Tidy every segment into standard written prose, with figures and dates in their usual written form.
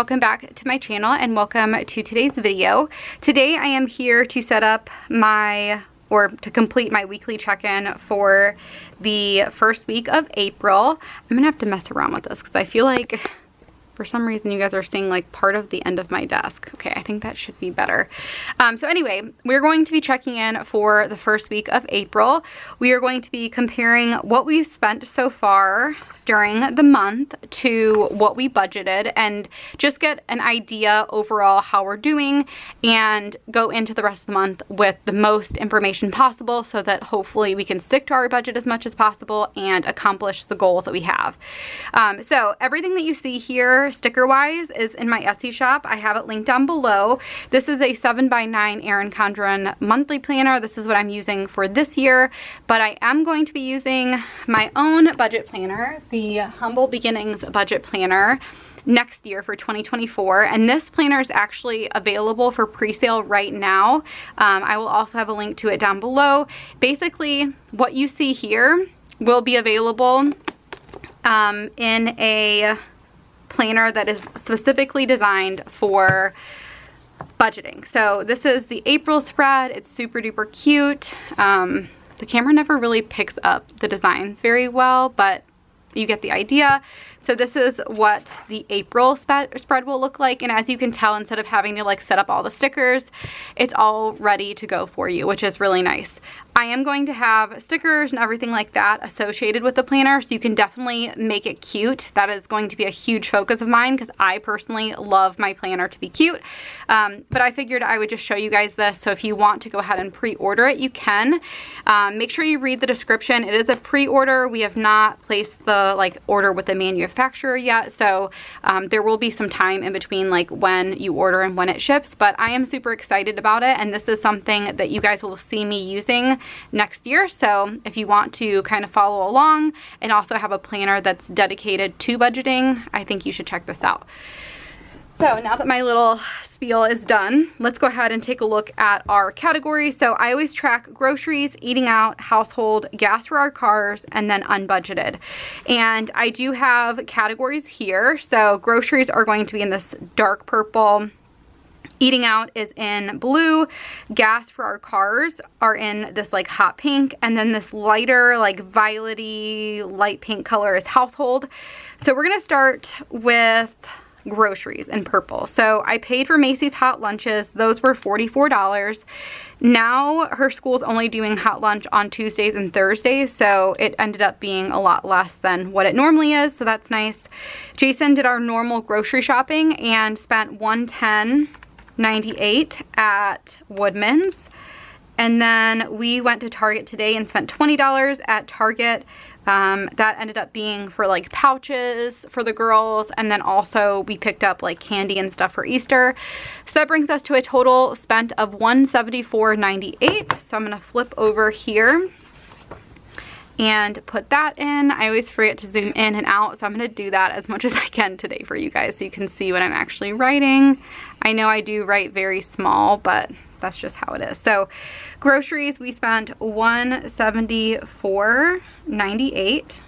welcome back to my channel and welcome to today's video. Today I am here to set up to complete my weekly check-in for the first week of April. I'm gonna have to mess around with this because I feel like for some reason you guys are seeing like part of the end of my desk. Okay, I think that should be better. So anyway, we're going to be checking in for the first week of April. We are going to be comparing what we've spent so far during the month to what we budgeted and just get an idea overall how we're doing and go into the rest of the month with the most information possible so that hopefully we can stick to our budget as much as possible and accomplish the goals that we have. So everything that you see here sticker wise is in my Etsy shop. I have it linked down below. This is a 7x9 Erin Condren monthly planner. This is what I'm using for this year, but I am going to be using my own budget planner, the Humble Beginnings budget planner, next year for 2024, and this planner is actually available for pre-sale right now. I will also have a link to it down below. Basically, what you see here will be available in a planner that is specifically designed for budgeting. So this is the April spread. It's super duper cute. The camera never really picks up the designs very well, but you get the idea. So this is what the April spread will look like, and as you can tell, instead of having to like set up all the stickers, it's all ready to go for you, which is really nice. I am going to have stickers and everything like that associated with the planner, so you can definitely make it cute. That is going to be a huge focus of mine because I personally love my planner to be cute. But I figured I would just show you guys this, so if you want to go ahead and pre-order it, you can. Make sure you read the description. It is a pre-order. We have not placed the order with the manufacturer yet, so there will be some time in between like when you order and when it ships, but I am super excited about it, and this is something that you guys will see me using next year. So if you want to kind of follow along and also have a planner that's dedicated to budgeting, I think you should check this out. So now that my little spiel is done, let's go ahead and take a look at our categories. So I always track groceries, eating out, household, gas for our cars, and then unbudgeted. And I do have categories here. So groceries are going to be in this dark purple. Eating out is in blue. Gas for our cars are in this like hot pink, and then this lighter like violet-y light pink color is household. So we're gonna start with groceries in purple. So I paid for Macy's hot lunches. Those were $44. Now her school's only doing hot lunch on Tuesdays and Thursdays, so it ended up being a lot less than what it normally is, so that's nice. Jason did our normal grocery shopping and spent $110.98 at Woodman's. And then we went to Target today and spent $20 at Target. That ended up being for like pouches for the girls, and then also we picked up like candy and stuff for Easter. So that brings us to a total spent of $174.98. So I'm gonna flip over here and put that in. I always forget to zoom in and out, so I'm gonna do that as much as I can today for you guys so you can see what I'm actually writing. I know I do write very small, but that's just how it is. So groceries, we spent $174.98.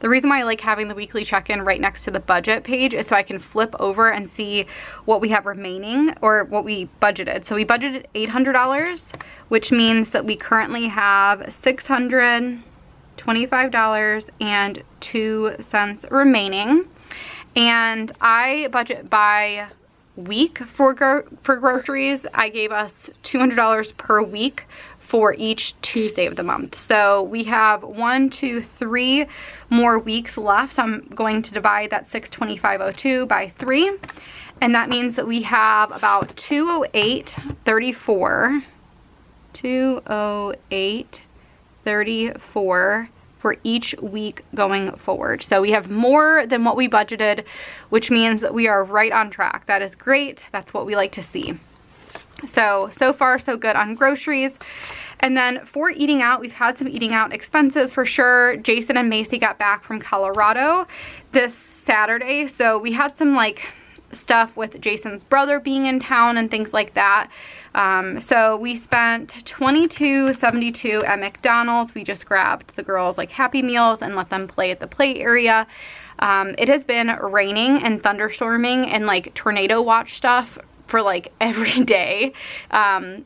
The reason why I like having the weekly check-in right next to the budget page is so I can flip over and see what we have remaining or what we budgeted. So we budgeted $800, which means that we currently have $625.02 remaining. And I budget by week for groceries. I gave us $200 per week for each Tuesday of the month. So we have 1, 2, 3 more weeks left. So I'm going to divide that $625.02 by 3. And that means that we have about $208.34. $208.34 for each week going forward. So we have more than what we budgeted, which means that we are right on track. That is great. That's what we like to see. So far so good on groceries. And then for eating out, we've had some eating out expenses for sure. Jason and Macy got back from Colorado this Saturday, so we had some like stuff with Jason's brother being in town and things like that. So we spent $22.72 at McDonald's. We just grabbed the girls like Happy Meals and let them play at the play area. It has been raining and thunderstorming and like tornado watch stuff for like every day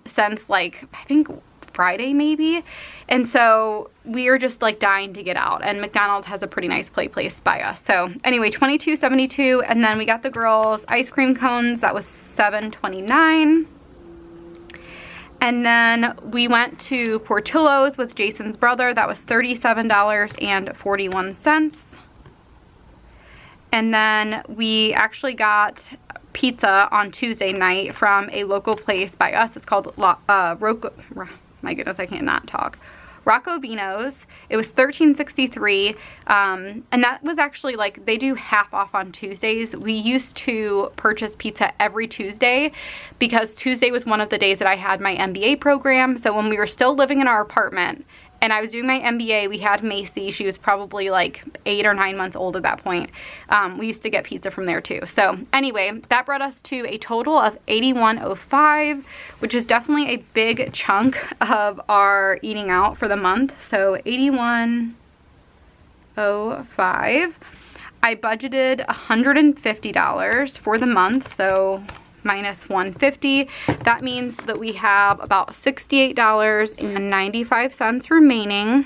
since like I think Friday maybe. And so we are just like dying to get out, and McDonald's has a pretty nice play place by us. So anyway, $22.72, and then we got the girls ice cream cones. That was $7.29. And then we went to Portillo's with Jason's brother. That was $37.41. And then we actually got pizza on Tuesday night from a local place by us. It's called my goodness, I can't not talk. Rocco Vino's. It was $13.63, and that was actually like, they do half off on Tuesdays. We used to purchase pizza every Tuesday because Tuesday was one of the days that I had my MBA program. So when we were still living in our apartment and I was doing my MBA, we had Macy. She was probably like 8 or 9 months old at that point. We used to get pizza from there too. So anyway, that brought us to a total of $81.05, which is definitely a big chunk of our eating out for the month. So $81.05. I budgeted $150 for the month, so minus $150. That means that we have about $68.95 remaining.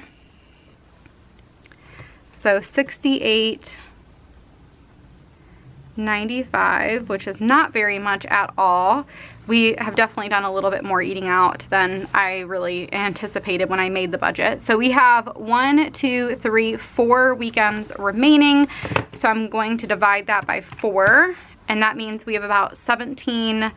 So $68.95, which is not very much at all. We have definitely done a little bit more eating out than I really anticipated when I made the budget. So we have 4 weekends remaining. So I'm going to divide that by 4. And that means we have about $17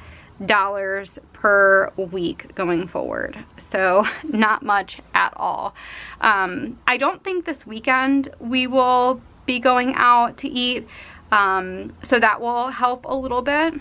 per week going forward. So not much at all. I don't think this weekend we will be going out to eat. So that will help a little bit.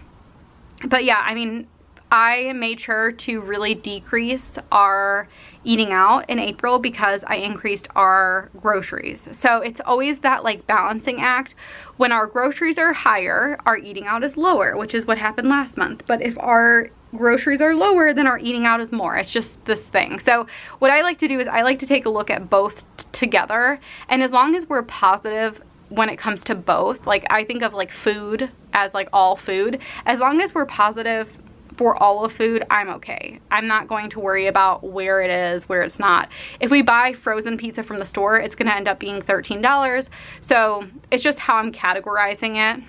But yeah, I mean, I made sure to really decrease our eating out in April because I increased our groceries. So it's always that like balancing act. When our groceries are higher, our eating out is lower, which is what happened last month. But if our groceries are lower, then our eating out is more. It's just this thing. So what I like to do is I like to take a look at both together. And as long as we're positive when it comes to both, like I think of like food as like all food, as long as we're positive for all of food, I'm okay. I'm not going to worry about where it is, where it's not. If we buy frozen pizza from the store, it's gonna end up being $13. So it's just how I'm categorizing it.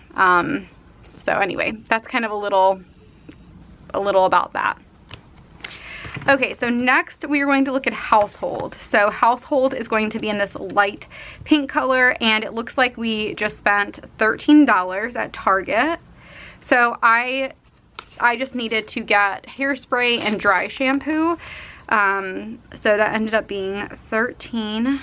So anyway, that's kind of a little about that. Okay, so next we are going to look at household. So household is going to be in this light pink color, and it looks like we just spent $13 at Target. So I just needed to get hairspray and dry shampoo. So that ended up being $13.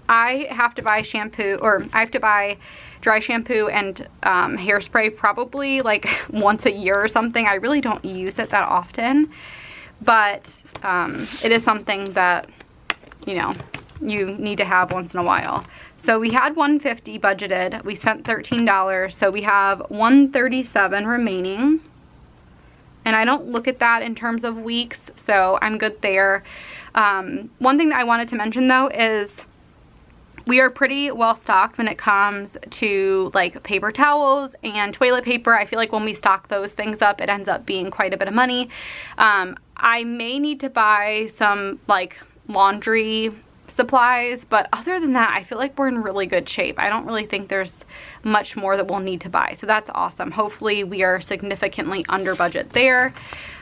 I have to buy shampoo, or I have to buy dry shampoo and hairspray probably like once a year or something. I really don't use it that often, but it is something that, you know, you need to have once in a while. So we had $150 budgeted. We spent $13, so we have $137 remaining. And I don't look at that in terms of weeks, so I'm good there. One thing that I wanted to mention though is we are pretty well stocked when it comes to like paper towels and toilet paper. I feel like when we stock those things up, it ends up being quite a bit of money. I may need to buy some like laundry supplies, but other than that, I feel like we're in really good shape. I don't really think there's much more that we'll need to buy, so that's awesome. Hopefully we are significantly under budget there.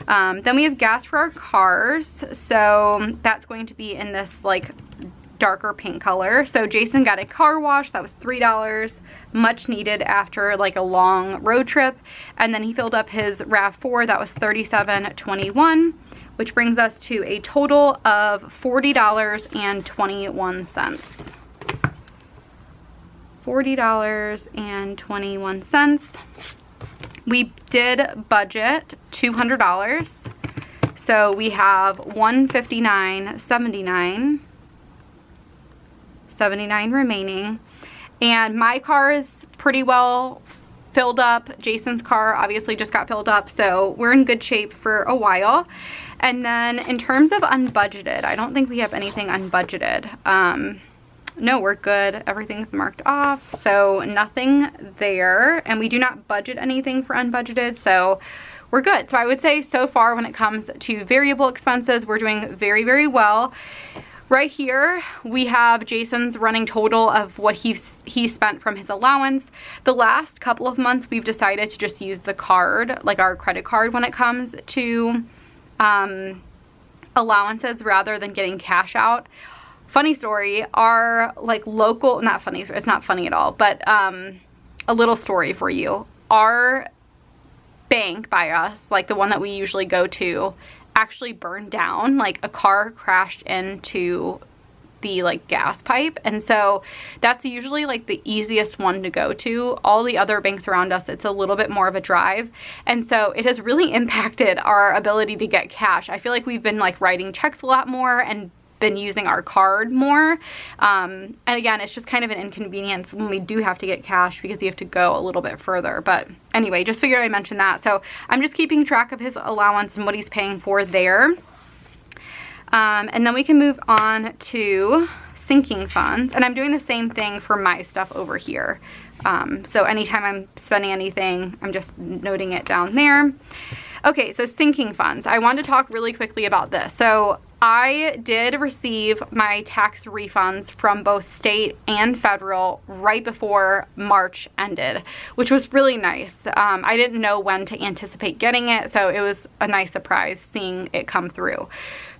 Then we have gas for our cars, so that's going to be in this like darker pink color. So Jason got a car wash. That was $3, much needed after like a long road trip. And then he filled up his RAV4. That was $37.21, which brings us to a total of $40.21. $40.21. We did budget $200. So we have $159.79 remaining, and my car is pretty well filled up. Jason's car obviously just got filled up, so we're in good shape for a while. And then in terms of unbudgeted, I don't think we have anything unbudgeted. No, we're good. Everything's marked off, so nothing there. And we do not budget anything for unbudgeted, so we're good. So I would say so far when it comes to variable expenses, we're doing very, very well. Right here, we have Jason's running total of what he spent from his allowance. The last couple of months, we've decided to just use the card, like our credit card, when it comes to allowances rather than getting cash out. Funny story, our like local, not funny, it's not funny at all, but a little story for you. Our bank by us, like the one that we usually go to, actually burned down. Like a car crashed into the like gas pipe, and so that's usually like the easiest one to go to. All the other banks around us, it's a little bit more of a drive, and so it has really impacted our ability to get cash. I feel like we've been like writing checks a lot more and been using our card more, and again, it's just kind of an inconvenience when we do have to get cash because you have to go a little bit further. But anyway, just figured I'd mention that. So I'm just keeping track of his allowance and what he's paying for there. And then we can move on to sinking funds, and I'm doing the same thing for my stuff over here. So anytime I'm spending anything, I'm just noting it down there. Okay, so sinking funds. I wanted to talk really quickly about this. So I did receive my tax refunds from both state and federal right before March ended, which was really nice. I didn't know when to anticipate getting it, so it was a nice surprise seeing it come through.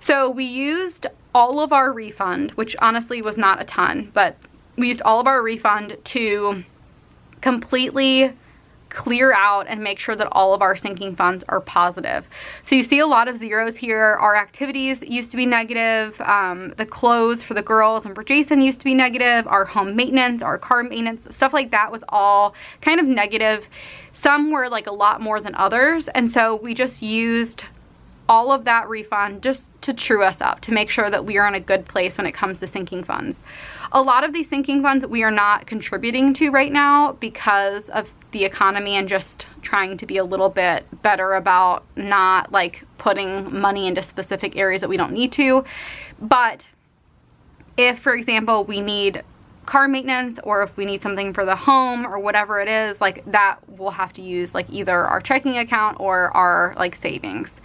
So we used all of our refund, which honestly was not a ton, but we used all of our refund to completely clear out and make sure that all of our sinking funds are positive. So you see a lot of zeros here. Our activities used to be negative. The clothes for the girls and for Jason used to be negative. Our home maintenance, our car maintenance, stuff like that was all kind of negative. Some were like a lot more than others. And so we just used all of that refund just to true us up, to make sure that we are in a good place when it comes to sinking funds. A lot of these sinking funds we are not contributing to right now because of the economy and just trying to be a little bit better about not like putting money into specific areas that we don't need to. But if, for example, we need car maintenance, or if we need something for the home or whatever it is, like that, we'll have to use like either our checking account or our like savings.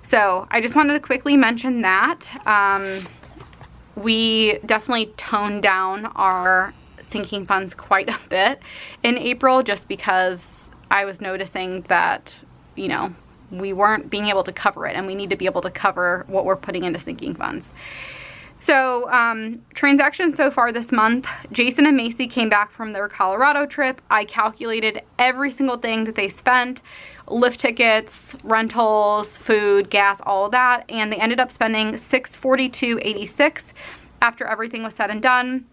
So I just wanted to quickly mention that. We definitely toned down our sinking funds quite a bit in April, just because I was noticing that, you know, we weren't being able to cover it, and we need to be able to cover what we're putting into sinking funds. So transactions so far this month, Jason and Macy came back from their Colorado trip. I calculated every single thing that they spent, lift tickets, rentals, food, gas, all of that, and they ended up spending $642.86 after everything was said and done.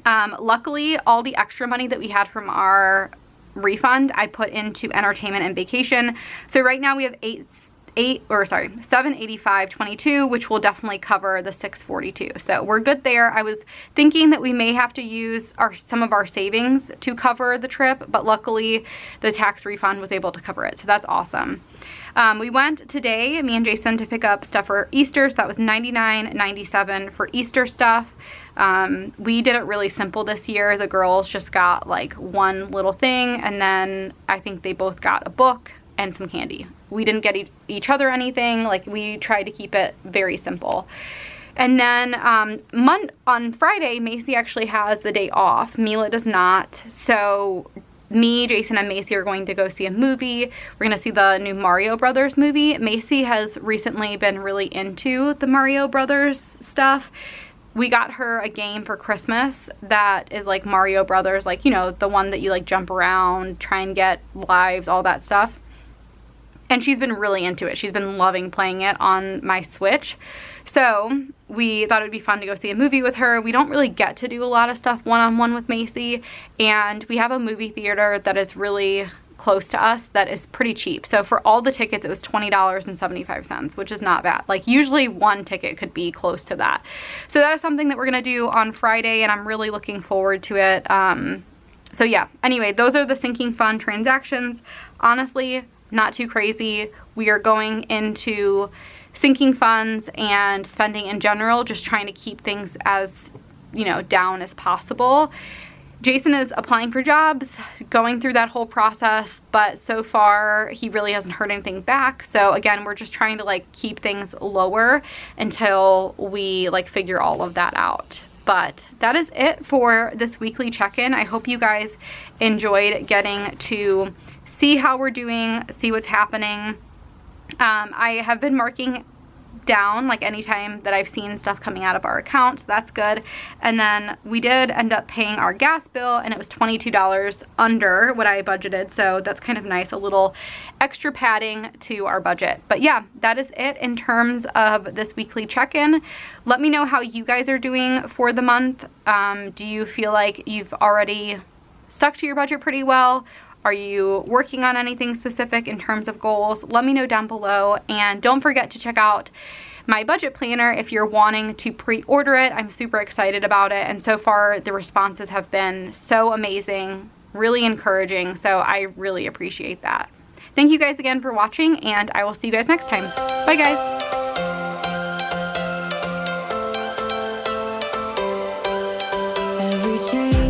Luckily, all the extra money that we had from our refund, I put into entertainment and vacation. So right now we have $785.22, which will definitely cover the $642. So we're good there. I was thinking that we may have to use some of our savings to cover the trip, but luckily the tax refund was able to cover it. So that's awesome. We went today, me and Jason, to pick up stuff for Easter. So that was $99.97 for Easter stuff. We did it really simple this year. The girls just got like one little thing, and then I think they both got a book and some candy. We didn't get each other anything. Like, we tried to keep it very simple. And then on Friday, Macy actually has the day off. Mila does not. So me, Jason, and Macy are going to go see a movie. We're going to see the new Mario Brothers movie. Macy has recently been really into the Mario Brothers stuff. We got her a game for Christmas that is like Mario Brothers, like, you know, the one that you like jump around, try and get lives, all that stuff. And she's been really into it. She's been loving playing it on my Switch. So we thought it would be fun to go see a movie with her. We don't really get to do a lot of stuff one-on-one with Macy. And we have a movie theater that is really close to us that is pretty cheap. So for all the tickets, it was $20.75, which is not bad. Like, usually one ticket could be close to that. So that is something that we're going to do on Friday, and I'm really looking forward to it. So yeah, anyway, those are the sinking fund transactions. Honestly, not too crazy. We are going into sinking funds and spending in general, just trying to keep things as you know, down as possible. Jason is applying for jobs, going through that whole process, but so far he really hasn't heard anything back. So again, we're just trying to like keep things lower until we like figure all of that out. But that is it for this weekly check-in. I hope you guys enjoyed getting to see how we're doing, see what's happening. I have been marking down like anytime that I've seen stuff coming out of our account, so that's good. And then we did end up paying our gas bill, and it was $22 under what I budgeted, so that's kind of nice, a little extra padding to our budget. But yeah, that is it in terms of this weekly check-in. Let me know how you guys are doing for the month. Do you feel like you've already stuck to your budget pretty well? Are you working on anything specific in terms of goals? Let me know down below, and don't forget to check out my budget planner if you're wanting to pre-order it. I'm super excited about it, and so far the responses have been so amazing, really encouraging, so I really appreciate that. Thank you guys again for watching, and I will see you guys next time. Bye guys. Every change